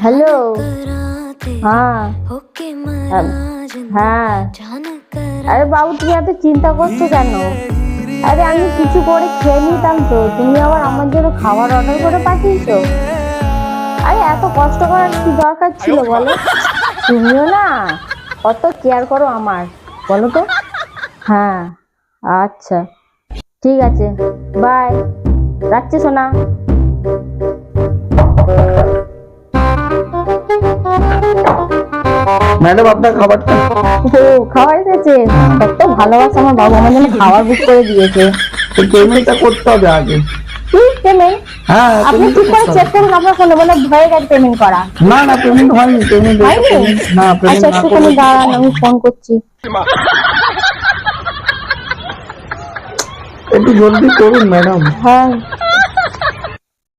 Hello. हाँ হ্যাঁ আরে বাবু তুমি এত চিন্তা করছো কেন? আরে আমি কিছু করে খেয়ে নিতাম তো, তুমি আবার আমার জন্য খাবার অর্ডার করে পাঠিয়েছো। আরে এত কষ্ট করার কি দরকার ছিল বলো? তুমিও না কত কেয়ার করো আমার, বলো তো। হ্যাঁ আচ্ছা ঠিক আছে, বাই, রাখছি সোনা। ম্যাডাম আপনার খাবারটা। ও খাওয়া এসেছে, কত ভালোবাসা আমার বাবা, আমার জন্য খাবার বুক করে দিয়েছে। পেমেন্টটা করতে হবে আগে। কি পেমেন্ট? হ্যাঁ আপনি কি করে চেক করুন আপনার ফোনে, বলে হয়ে গেছে পেমেন্ট করা? না না পেমেন্ট হয়নি, পেমেন্ট হয়নি? না পেমেন্ট আচ্ছা না একটুখানি দাঁড়ান, আমি ফোন করছি। একটু জলদি করুন ম্যাডাম। হ্যাঁ